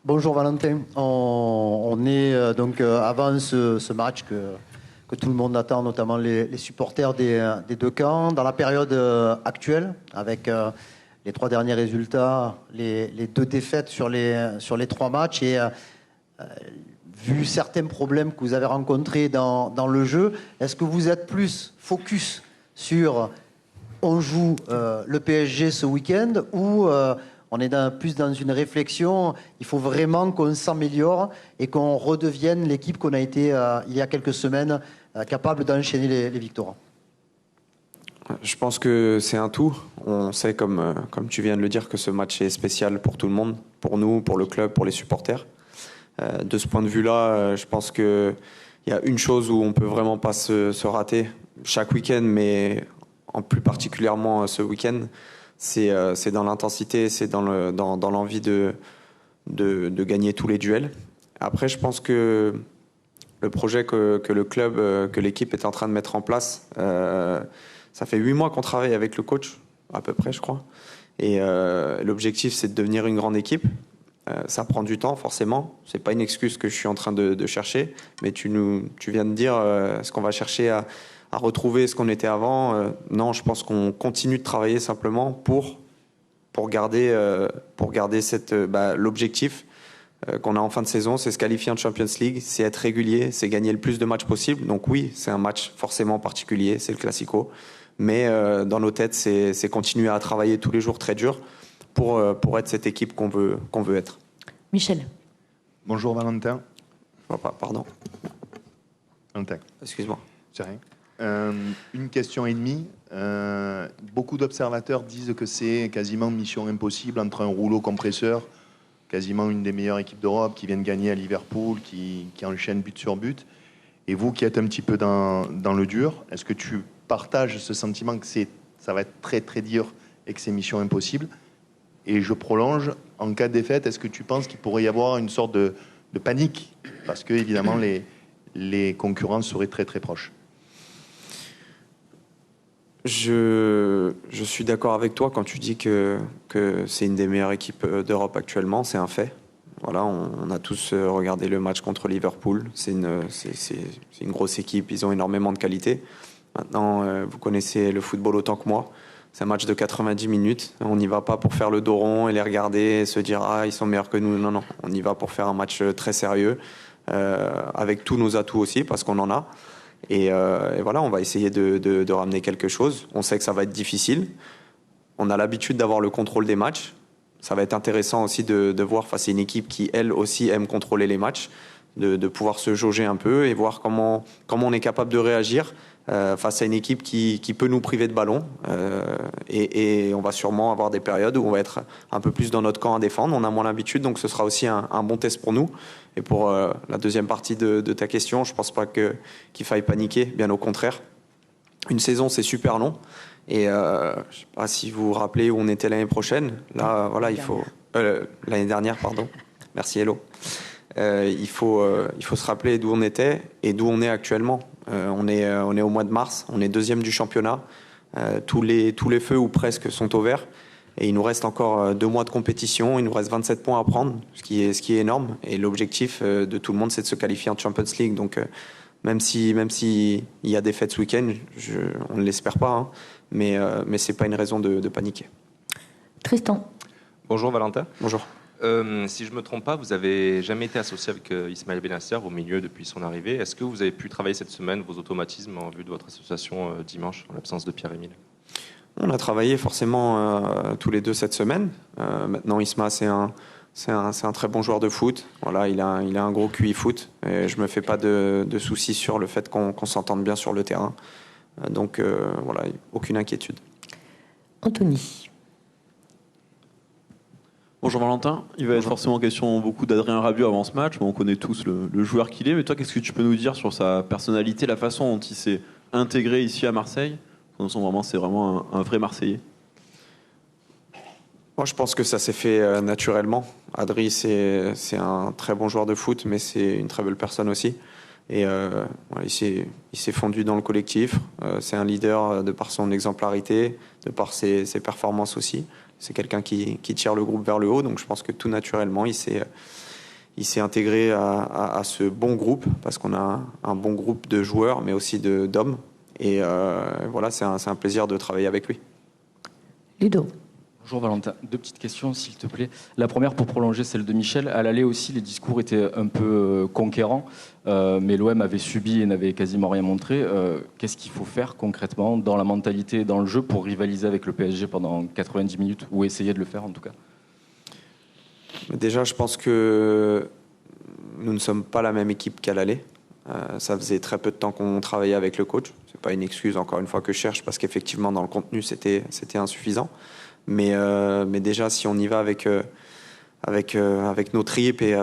Bonjour Valentin. On est donc avant ce match que tout le monde attend, notamment les supporters des deux camps, dans la période actuelle, avec les 3 derniers résultats, les 2 défaites sur les 3 matchs, et vu certains problèmes que vous avez rencontrés dans le jeu, est-ce que vous êtes plus focus sur on joue le PSG ce week-end ou on est plus dans une réflexion, il faut vraiment qu'on s'améliore et qu'on redevienne l'équipe qu'on a été il y a quelques semaines, capable d'enchaîner les victoires? Je pense que c'est un tout. On sait, comme tu viens de le dire, que ce match est spécial pour tout le monde, pour nous, pour le club, pour les supporters. De ce point de vue-là, je pense qu'il y a une chose où on peut vraiment pas se rater chaque week-end, mais en plus particulièrement ce week-end, c'est dans l'intensité, c'est dans l'envie de gagner tous les duels. Après, je pense que le projet que le club, que l'équipe est en train de mettre en place, ça fait 8 mois qu'on travaille avec le coach, à peu près, je crois. Et l'objectif, c'est de devenir une grande équipe. Ça prend du temps, forcément. C'est pas une excuse que je suis en train de chercher, mais tu viens de dire, est-ce qu'on va chercher à retrouver ce qu'on était avant? Non, je pense qu'on continue de travailler simplement pour garder l'objectif qu'on a en fin de saison, c'est se qualifier en Champions League, c'est être régulier, c'est gagner le plus de matchs possible. Donc oui, c'est un match forcément particulier, c'est le Classico. Mais dans nos têtes, c'est continuer à travailler tous les jours très dur pour être cette équipe qu'on veut être. Michel. Bonjour Valentin. Pardon. Valentin. Excuse-moi. C'est rien. Une question et demie. Beaucoup d'observateurs disent que c'est quasiment mission impossible entre un rouleau compresseur, quasiment une des meilleures équipes d'Europe, qui vient de gagner à Liverpool, qui enchaîne but sur but. Et vous qui êtes un petit peu dans le dur, est-ce que tu partages ce sentiment que ça va être très très dur et que c'est mission impossible? Et je prolonge, en cas de défaite, est-ce que tu penses qu'il pourrait y avoir une sorte de panique? Parce que évidemment les concurrents seraient très très proches. Je suis d'accord avec toi quand tu dis que c'est une des meilleures équipes d'Europe actuellement, c'est un fait. Voilà, on a tous regardé le match contre Liverpool. C'est une grosse équipe, ils ont énormément de qualité. Maintenant, vous connaissez le football autant que moi. C'est un match de 90 minutes. On n'y va pas pour faire le dos rond et les regarder et se dire « Ah, ils sont meilleurs que nous ». Non, non, on y va pour faire un match très sérieux, avec tous nos atouts aussi, parce qu'on en a. Et voilà, on va essayer de ramener quelque chose. On sait que ça va être difficile. On a l'habitude d'avoir le contrôle des matchs. Ça va être intéressant aussi de voir face à une équipe qui, elle aussi, aime contrôler les matchs, de pouvoir se jauger un peu et voir comment on est capable de réagir face à une équipe qui peut nous priver de ballon. Et on va sûrement avoir des périodes où on va être un peu plus dans notre camp à défendre. On a moins l'habitude, donc ce sera aussi un bon test pour nous. Et pour la deuxième partie de ta question, je ne pense pas qu'il faille paniquer, bien au contraire. Une saison, c'est super long. Et je ne sais pas si vous vous rappelez où on était l'année prochaine. Là, voilà, il faut... l'année dernière, pardon. Merci, Hello. Il faut se rappeler d'où on était et d'où on est actuellement. On est au mois de mars, on est 2e du championnat. Tous les feux ou presque sont au vert. Et il nous reste encore 2 mois de compétition, il nous reste 27 points à prendre, ce qui est énorme. Et l'objectif de tout le monde, c'est de se qualifier en Champions League. Donc même si il y a des fêtes ce week-end, on ne l'espère pas, hein, mais c'est pas une raison de paniquer. Tristan. Bonjour Valentin. Bonjour. Si je ne me trompe pas, vous n'avez jamais été associé avec Ismaël Benasser au milieu depuis son arrivée. Est-ce que vous avez pu travailler cette semaine vos automatismes en vue de votre association dimanche, en l'absence de Pierre-Emile? On a travaillé forcément tous les deux cette semaine. Maintenant, Isma, c'est un très bon joueur de foot. Voilà, il a un gros QI foot. Et je me fais pas de soucis sur le fait qu'on s'entende bien sur le terrain. Donc voilà, aucune inquiétude. Anthony. Bonjour Valentin, il va être forcément question beaucoup d'Adrien Rabiot avant ce match, mais on connaît tous le joueur qu'il est. Mais toi, qu'est-ce que tu peux nous dire sur sa personnalité, la façon dont il s'est intégré ici à Marseille? C'est vraiment un vrai Marseillais. Moi, je pense que ça s'est fait naturellement. Adri, c'est un très bon joueur de foot, mais c'est une très belle personne aussi. Et voilà, il s'est fondu dans le collectif. C'est un leader de par son exemplarité, de par ses performances aussi. C'est quelqu'un qui tire le groupe vers le haut, donc je pense que tout naturellement, il s'est il s'est intégré à ce bon groupe, parce qu'on a un bon groupe de joueurs, mais aussi d'hommes. Et voilà, c'est un plaisir de travailler avec lui. Ludo. Bonjour Valentin, 2 petites questions s'il te plaît. La première pour prolonger celle de Michel. À l'aller aussi, les discours étaient un peu conquérants, mais l'OM avait subi et n'avait quasiment rien montré. Qu'est-ce qu'il faut faire concrètement dans la mentalité et dans le jeu pour rivaliser avec le PSG pendant 90 minutes, ou essayer de le faire en tout cas? Déjà, je pense que nous ne sommes pas la même équipe qu'à l'aller. Ça faisait très peu de temps qu'on travaillait avec le coach. C'est pas une excuse, encore une fois, que je cherche, parce qu'effectivement, dans le contenu, c'était insuffisant. Mais déjà, si on y va avec nos tripes et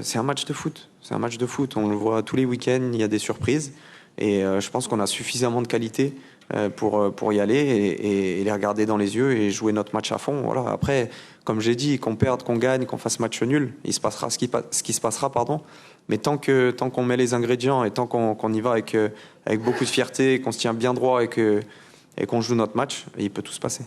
c'est un match de foot. C'est un match de foot. On le voit tous les week-ends. Il y a des surprises. Et je pense qu'on a suffisamment de qualité pour y aller et les regarder dans les yeux et jouer notre match à fond. Voilà. Après, comme j'ai dit, qu'on perde, qu'on gagne, qu'on fasse match nul, il se passera ce qui se passera, pardon. Mais tant qu'on met les ingrédients et tant qu'on y va avec beaucoup de fierté, qu'on se tient bien droit et qu'on joue notre match, il peut tout se passer.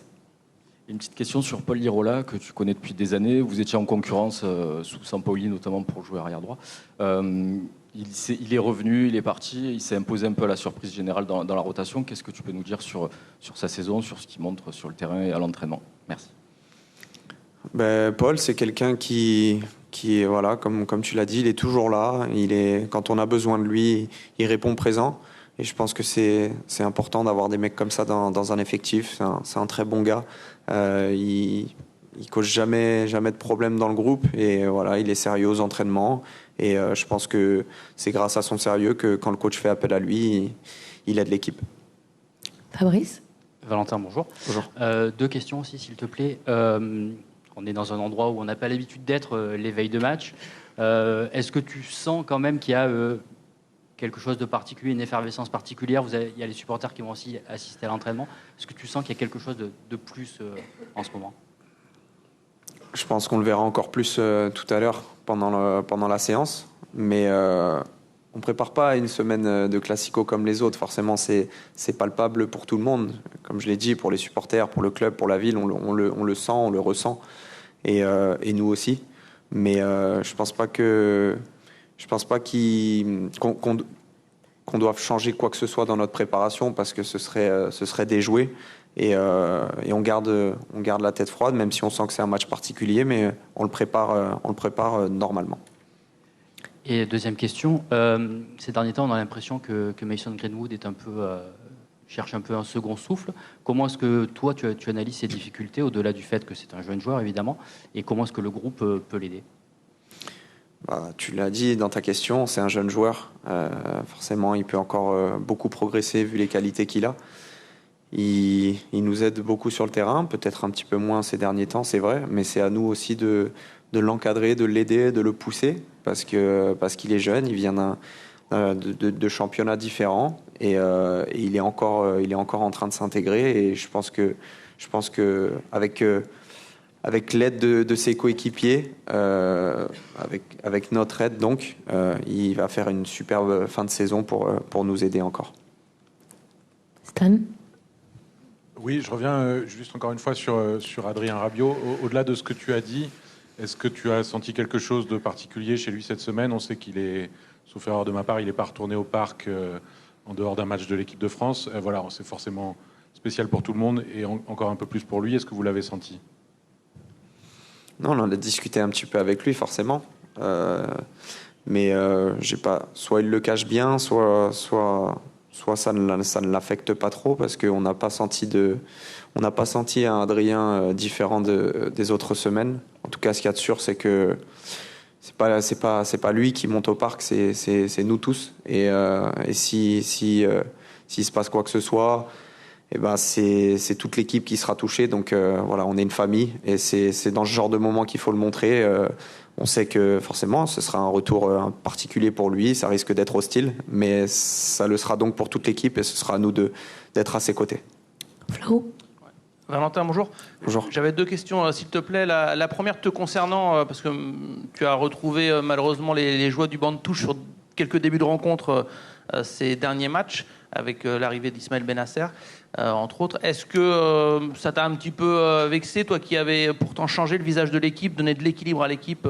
Une petite question sur Paul Lirola, que tu connais depuis des années. Vous étiez en concurrence sous Sampaoli, notamment pour jouer arrière droit. Il est revenu, il est parti, il s'est imposé un peu à la surprise générale dans la rotation. Qu'est-ce que tu peux nous dire sur sa saison, sur ce qu'il montre sur le terrain et à l'entraînement? Merci. Paul, c'est quelqu'un qui voilà, comme tu l'as dit, il est toujours là. Quand on a besoin de lui, il répond présent. Et je pense que c'est important d'avoir des mecs comme ça dans un effectif. C'est un très bon gars. Il cause jamais de problème dans le groupe. Et voilà, il est sérieux aux entraînements. Et je pense que c'est grâce à son sérieux que quand le coach fait appel à lui, il aide l'équipe. Fabrice. Valentin, bonjour. Bonjour. 2 questions aussi, s'il te plaît. On est dans un endroit où on n'a pas l'habitude d'être les veilles de match. Est-ce que tu sens quand même qu'il y a quelque chose de particulier, une effervescence particulière? Il y a les supporters qui vont aussi assister à l'entraînement. Est-ce que tu sens qu'il y a quelque chose de plus en ce moment? Je pense qu'on le verra encore plus tout à l'heure pendant la séance. Mais on ne prépare pas une semaine de classico comme les autres. Forcément, c'est palpable pour tout le monde. Comme je l'ai dit, pour les supporters, pour le club, pour la ville, on le sent, on le ressent. Et nous aussi. Mais je pense pas qu'on doive changer quoi que ce soit dans notre préparation, parce que ce serait déjoué. Et on garde la tête froide, même si on sent que c'est un match particulier, mais on le prépare normalement. Et deuxième question, ces derniers temps, on a l'impression que Mason Greenwood est cherche un peu un second souffle. Comment est-ce que toi, tu analyses ces difficultés, au-delà du fait que c'est un jeune joueur, évidemment, et comment est-ce que le groupe peut l'aider? Tu l'as dit dans ta question, c'est un jeune joueur. Forcément, il peut encore beaucoup progresser vu les qualités qu'il a. Il nous aide beaucoup sur le terrain, peut-être un petit peu moins ces derniers temps, c'est vrai, mais c'est à nous aussi de l'encadrer, de l'aider, de le pousser, parce qu'il est jeune, il vient de championnats différents et il est encore en train de s'intégrer. Et je pense que avec l'aide de ses coéquipiers, avec notre aide donc, il va faire une superbe fin de saison pour nous aider encore. Stan. Oui, je reviens juste encore une fois sur Adrien Rabiot. Au-delà de ce que tu as dit, est-ce que tu as senti quelque chose de particulier chez lui cette semaine? On sait qu'il est, sauf erreur de ma part, il n'est pas retourné au parc en dehors d'un match de l'équipe de France. Voilà, c'est forcément spécial pour tout le monde et encore un peu plus pour lui. Est-ce que vous l'avez senti? Non, on en a discuté un petit peu avec lui, forcément. Mais j'ai pas. Soit il le cache bien, soit ça ne l'affecte pas trop, parce qu'on n'a pas senti un Adrien différent des autres semaines. En tout cas, ce qu'il y a de sûr, c'est que c'est pas lui qui monte au parc, c'est nous tous. Et s'il se passe quoi que ce soit, eh ben c'est toute l'équipe qui sera touchée. Donc voilà, on est une famille et c'est dans ce genre de moment qu'il faut le montrer. On sait que forcément, ce sera un retour particulier pour lui, ça risque d'être hostile, mais ça le sera donc pour toute l'équipe et ce sera à nous d'être à ses côtés. Flo. Valentin, bonjour. Bonjour. J'avais 2 questions, s'il te plaît. La première te concernant, parce que tu as retrouvé malheureusement les joies du banc de touche sur quelques débuts de rencontre ces derniers matchs. avec l'arrivée d'Ismaël Benasser, entre autres. Est-ce que ça t'a un petit peu vexé, toi qui avais pourtant changé le visage de l'équipe, donné de l'équilibre à l'équipe,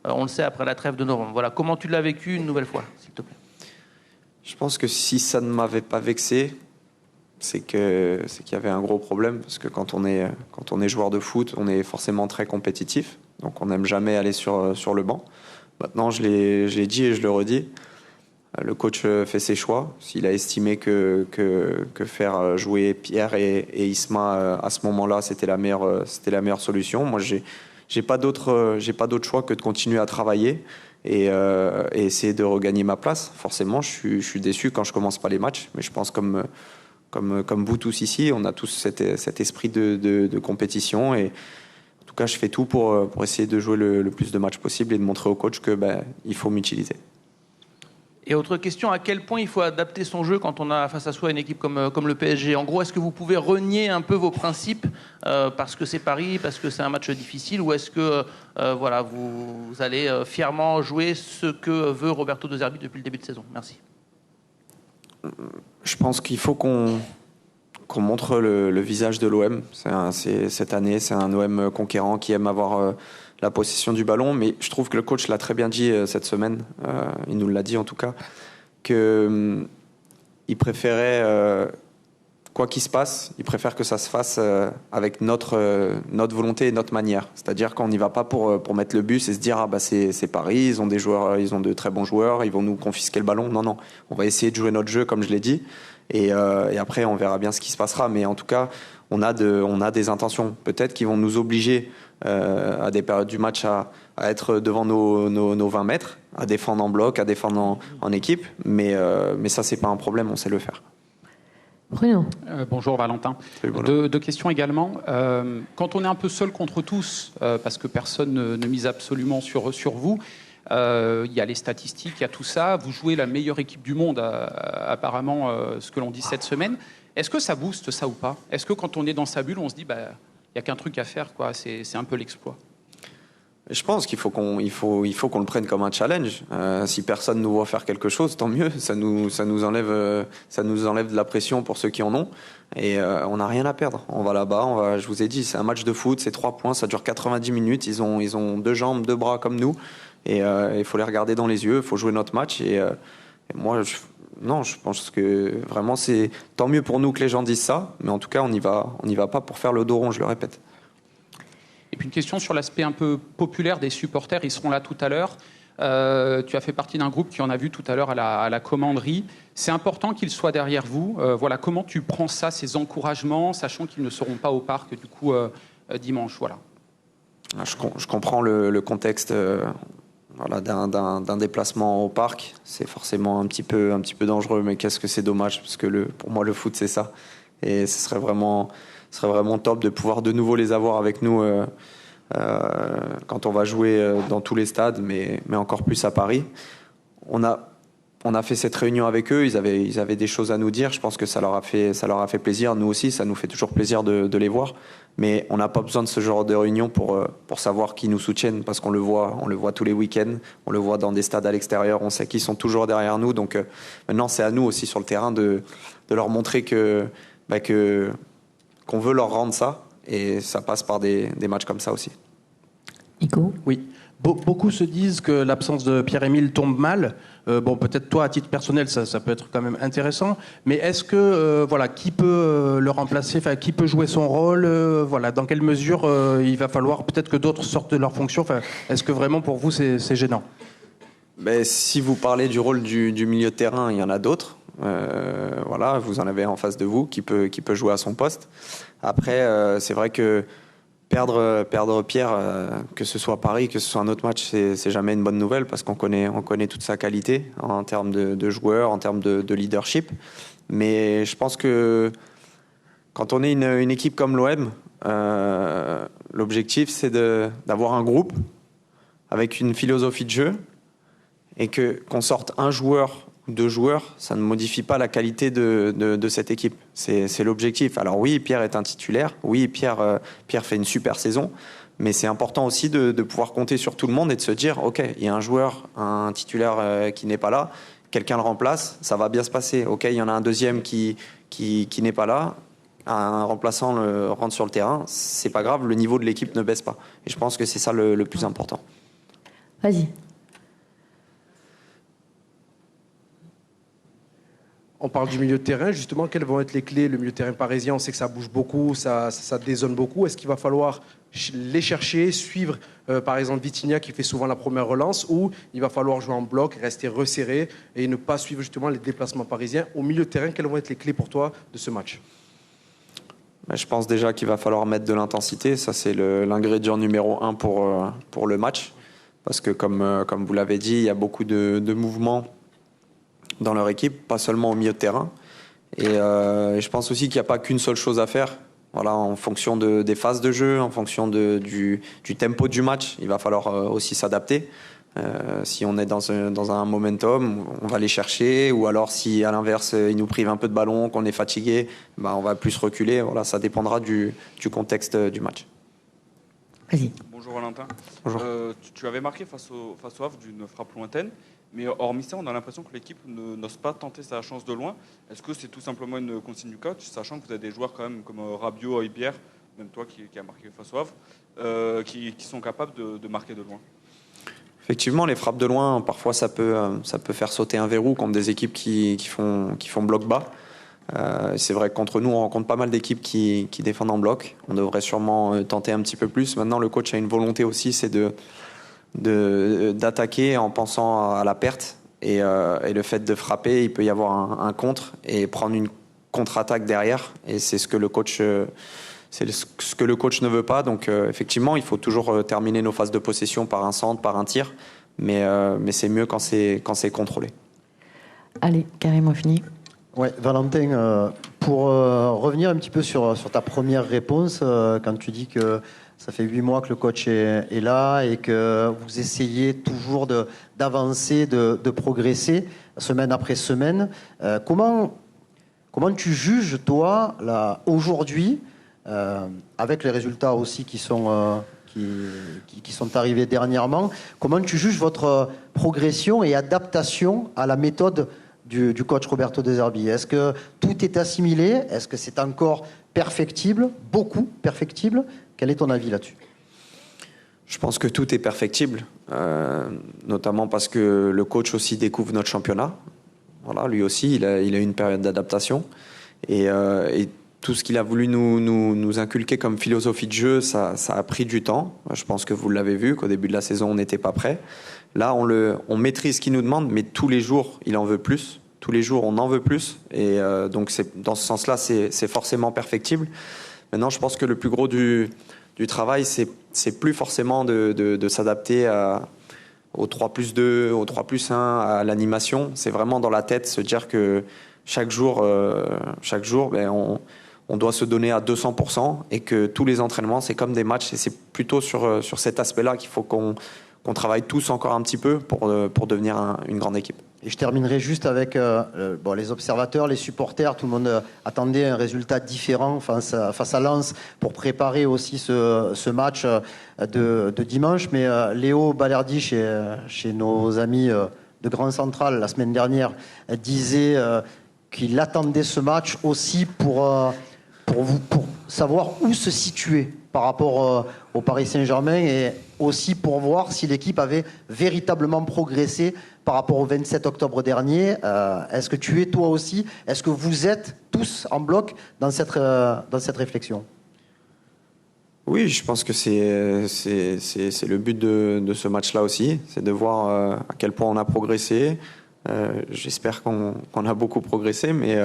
on le sait, après la trêve de novembre. Voilà, comment tu l'as vécu une nouvelle fois, s'il te plaît? Je pense que si ça ne m'avait pas vexé, c'est qu'il y avait un gros problème, parce que quand on est joueur de foot, on est forcément très compétitif, donc on n'aime jamais aller sur le banc. Maintenant, je l'ai dit et je le redis, le coach fait ses choix. S'il a estimé que faire jouer Pierre et Isma à ce moment-là, c'était la meilleure solution. Moi, j'ai pas d'autre choix que de continuer à travailler et essayer de regagner ma place. Forcément, je suis déçu quand je commence pas les matchs, mais je pense comme vous tous ici, on a tous cet esprit de compétition, et en tout cas, je fais tout pour essayer de jouer le plus de matchs possible et de montrer au coach que il faut m'utiliser. Et autre question, à quel point il faut adapter son jeu quand on a face à soi une équipe comme le PSG? En gros, est-ce que vous pouvez renier un peu vos principes parce que c'est Paris, parce que c'est un match difficile, ou est-ce que voilà, vous allez fièrement jouer ce que veut Roberto De Zerbi depuis le début de saison? Merci. Je pense qu'il faut qu'on montre le visage de l'OM. Cette année, c'est un OM conquérant qui aime avoir la possession du ballon, mais je trouve que le coach l'a très bien dit cette semaine, il nous l'a dit en tout cas, qu'il préférait, quoi qu'il se passe, il préfère que ça se fasse avec notre volonté et notre manière. C'est-à-dire qu'on n'y va pas pour mettre le bus et se dire c'est Paris, ils ont des joueurs, ils ont de très bons joueurs, ils vont nous confisquer le ballon. Non, on va essayer de jouer notre jeu comme je l'ai dit, et après on verra bien ce qui se passera. Mais en tout cas, on a des intentions, peut-être qui vont nous obliger à des périodes du match à être devant nos 20 mètres, à défendre en bloc, à défendre en équipe, mais ça c'est pas un problème, on sait le faire. Bruno. Bonjour Valentin. Salut, Bruno. Deux questions également. Quand on est un peu seul contre tous, parce que personne ne mise absolument sur vous, il y a les statistiques, il y a tout ça, vous jouez la meilleure équipe du monde, apparemment, ce que l'on dit cette semaine. Est-ce que ça booste ça ou pas? Est-ce que quand on est dans sa bulle, on se dit il n'y a qu'un truc à faire, quoi, c'est un peu l'exploit? Je pense qu'il faut qu'on le prenne comme un challenge. Si personne nous voit faire quelque chose, tant mieux. Ça nous enlève de la pression pour ceux qui en ont. Et on n'a rien à perdre. On va là-bas. Je vous ai dit, c'est un match de foot, c'est 3 points, ça dure 90 minutes. Ils ont 2 jambes, 2 bras comme nous. Et il faut les regarder dans les yeux. Il faut jouer notre match. Et moi, je pense que vraiment c'est tant mieux pour nous que les gens disent ça. Mais en tout cas, on n'y va pas pour faire le dos rond. Je le répète. Et puis une question sur l'aspect un peu populaire des supporters, ils seront là tout à l'heure. Tu as fait partie d'un groupe qui en a vu tout à l'heure à la commanderie. C'est important qu'ils soient derrière vous. Voilà, comment tu prends ça, ces encouragements, sachant qu'ils ne seront pas au parc du coup dimanche, voilà. Je comprends le contexte voilà, d'un déplacement au parc. C'est forcément un petit peu dangereux, mais qu'est-ce que c'est dommage, parce que pour moi le foot c'est ça. Et ce serait vraiment top de pouvoir de nouveau les avoir avec nous quand on va jouer dans tous les stades, mais encore plus à Paris. On a fait cette réunion avec eux, ils avaient des choses à nous dire, je pense que ça leur a fait plaisir, nous aussi, ça nous fait toujours plaisir de les voir, mais on n'a pas besoin de ce genre de réunion pour savoir qui nous soutiennent, parce qu'on le voit tous les week-ends, on le voit dans des stades à l'extérieur, on sait qu'ils sont toujours derrière nous, donc maintenant c'est à nous aussi sur le terrain de leur montrer qu'on veut leur rendre ça, et ça passe par des matchs comme ça aussi. Nico. Oui. Beaucoup se disent que l'absence de Pierre-Emile tombe mal. Bon, peut-être toi, à titre personnel, ça peut être quand même intéressant. Mais est-ce que, qui peut le remplacer, qui peut jouer son rôle, dans quelle mesure il va falloir peut-être que d'autres sortent de leur fonction. Est-ce que vraiment pour vous c'est gênant? Si vous parlez du rôle du milieu de terrain, il y en a d'autres. Vous en avez en face de vous qui peut jouer à son poste. Après, c'est vrai que perdre Pierre, que ce soit à Paris, que ce soit un autre match, c'est jamais une bonne nouvelle, parce qu'on connaît toute sa qualité en termes de joueur, en termes de leadership. Mais je pense que quand on est une équipe comme l'OM, l'objectif c'est d'avoir un groupe avec une philosophie de jeu, et qu'on sorte un joueur ou 2 joueurs, ça ne modifie pas la qualité de cette équipe. C'est l'objectif. Alors oui, Pierre est un titulaire. Oui, Pierre fait une super saison. Mais c'est important aussi de pouvoir compter sur tout le monde et de se dire, OK, il y a un joueur, un titulaire qui n'est pas là. quelqu'un le remplace, ça va bien se passer. Ok, il y en a un deuxième qui n'est pas là, un remplaçant rentre sur le terrain, c'est pas grave, le niveau de l'équipe ne baisse pas. Et je pense que c'est ça le plus important. Vas-y. On parle du milieu de terrain, justement, quelles vont être les clés? Le milieu de terrain parisien, on sait que ça bouge beaucoup, ça dézone beaucoup. Est-ce qu'il va falloir les chercher, suivre par exemple Vitinha qui fait souvent la première relance, ou il va falloir jouer en bloc, rester resserré et ne pas suivre justement les déplacements parisiens? Au milieu de terrain, quelles vont être les clés pour toi de ce match? Je pense déjà qu'il va falloir mettre de l'intensité, ça c'est l'ingrédient numéro 1 pour le match, parce que comme vous l'avez dit, il y a beaucoup de mouvements dans leur équipe, pas seulement au milieu de terrain. Et je pense aussi qu'il n'y a pas qu'une seule chose à faire. Voilà, en fonction des phases de jeu, en fonction du tempo du match, il va falloir aussi s'adapter. Si on est dans un momentum, on va les chercher, ou alors si à l'inverse ils nous privent un peu de ballon, qu'on est fatigué, on va plus reculer. Voilà, ça dépendra du contexte du match. Vas-y. Bonjour Valentin. Bonjour. Tu avais marqué face au Havre d'une frappe lointaine, mais hormis ça, on a l'impression que l'équipe n'ose pas tenter sa chance de loin. Est-ce que c'est tout simplement une consigne du coach, sachant que vous avez des joueurs quand même comme Rabiot, Højbjerg, même toi qui a marqué face au Havre, qui sont capables de marquer de loin? Effectivement, les frappes de loin, parfois ça peut faire sauter un verrou contre des équipes qui font bloc bas. C'est vrai que contre nous, on rencontre pas mal d'équipes qui défendent en bloc. On devrait sûrement tenter un petit peu plus. Maintenant, le coach a une volonté aussi, c'est d'attaquer en pensant à la perte. Et le fait de frapper, il peut y avoir un contre et prendre une contre-attaque derrière. Et c'est ce que le coach ne veut pas. Donc effectivement, il faut toujours terminer nos phases de possession par un centre, par un tir. Mais c'est mieux quand c'est contrôlé. Allez, carrément fini. Ouais, Valentin, pour revenir un petit peu sur ta première réponse, quand tu dis que ça fait 8 mois que le coach est là et que vous essayez toujours d'avancer, de progresser semaine après semaine, comment tu juges, toi, là, aujourd'hui, avec les résultats aussi qui sont arrivés dernièrement, comment tu juges votre progression et adaptation à la méthode du coach Roberto De Zerbi? Est-ce que tout est assimilé? Est-ce que c'est encore perfectible? Beaucoup perfectible? Quel est ton avis là-dessus? Je pense que tout est perfectible, notamment parce que le coach aussi découvre notre championnat. Voilà, lui aussi, il a une période d'adaptation. Et tout ce qu'il a voulu nous inculquer comme philosophie de jeu, ça a pris du temps. Je pense que vous l'avez vu, qu'au début de la saison, on n'était pas prêt. Là, on maîtrise ce qu'il nous demande, mais tous les jours, il en veut plus. Tous les jours, on en veut plus. Et donc, dans ce sens-là, c'est forcément perfectible. Maintenant, je pense que le plus gros du travail, c'est plus forcément de s'adapter au 3+2, au 3+1, à l'animation. C'est vraiment dans la tête, se dire que chaque jour on doit se donner à 200% et que tous les entraînements, c'est comme des matchs. Et c'est plutôt sur cet aspect-là qu'il faut qu'on travaille tous encore un petit peu pour devenir une grande équipe. Et je terminerai juste avec les observateurs, les supporters. Tout le monde attendait un résultat différent face à Lens pour préparer aussi ce match de dimanche. Mais Léo Balerdi, chez nos amis de Grand Central, la semaine dernière, disait qu'il attendait ce match aussi pour savoir où se situer par rapport au Paris Saint-Germain et aussi pour voir si l'équipe avait véritablement progressé par rapport au 27 octobre dernier. Est-ce que tu es toi aussi? Est-ce que vous êtes tous en bloc dans cette réflexion? Oui, je pense que c'est le but de ce match-là aussi, c'est de voir à quel point on a progressé. J'espère qu'on a beaucoup progressé, mais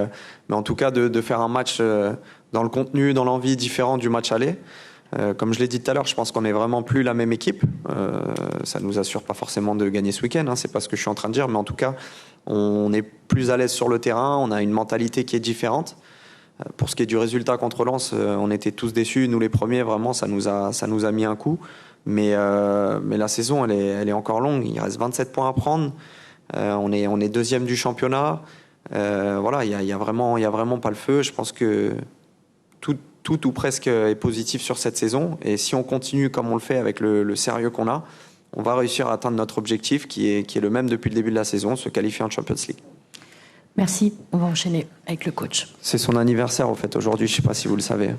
en tout cas de faire un match dans le contenu, dans l'envie différent du match aller. Comme je l'ai dit tout à l'heure, je pense qu'on n'est vraiment plus la même équipe. Ça ne nous assure pas forcément de gagner ce week-end, c'est pas ce que je suis en train de dire, mais en tout cas, on est plus à l'aise sur le terrain, on a une mentalité qui est différente. Pour ce qui est du résultat contre Lens, on était tous déçus, nous les premiers, vraiment, ça nous a mis un coup. Mais la saison, elle est encore longue, il reste 27 points à prendre. On est deuxième du championnat. Voilà, il y a vraiment pas le feu. Je pense que tout ou presque est positif sur cette saison. Et si on continue comme on le fait avec le sérieux qu'on a, on va réussir à atteindre notre objectif qui est le même depuis le début de la saison, se qualifier en Champions League. Merci. On va enchaîner avec le coach. C'est son anniversaire, au fait, aujourd'hui. Je ne sais pas si vous le savez.